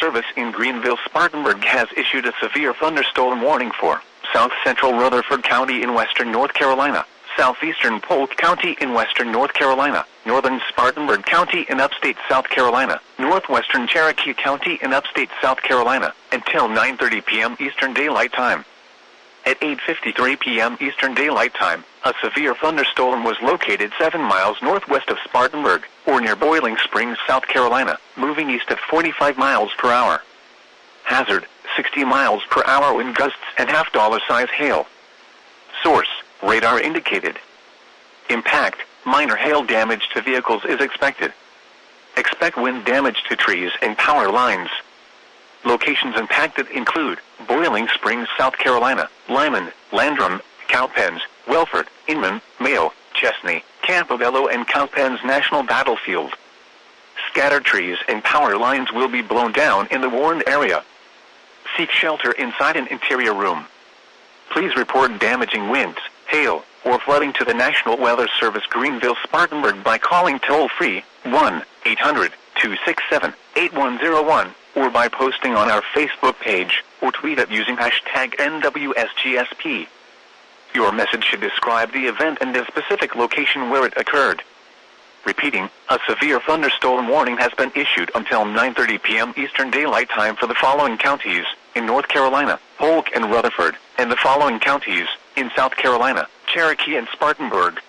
Service in Greenville-Spartanburg has issued a severe thunderstorm warning for south central Rutherford County in western North Carolina, southeastern Polk County in western North Carolina, northern Spartanburg County in upstate South Carolina, northwestern Cherokee County in upstate South Carolina, until 9:30 p.m. Eastern Daylight Time. At 8:53 p.m. Eastern Daylight Time, a severe thunderstorm was located 7 miles northwest of Spartanburg, or near Boiling Springs, South Carolina, moving east at 45 miles per hour. Hazard, 60 miles per hour wind gusts and half-dollar-size hail. Source, radar indicated. Impact, minor hail damage to vehicles is expected. Expect wind damage to trees and power lines. Locations impacted include Boiling Springs, South Carolina, Lyman, Landrum, Cowpens, Welford, Inman, Mayo, Chesney, Campobello and Cowpens National Battlefield. Scattered trees and power lines will be blown down in the warned area. Seek shelter inside an interior room. Please report damaging winds, hail, or flooding to the National Weather Service Greenville-Spartanburg by calling toll-free 1-800-267-8101 or by posting on our Facebook page or tweet it using hashtag NWSGSP. Your message should describe the event and the specific location where it occurred. Repeating, a severe thunderstorm warning has been issued until 9:30 p.m. Eastern Daylight Time for the following counties in North Carolina, Polk and Rutherford, and the following counties in South Carolina, Cherokee and Spartanburg.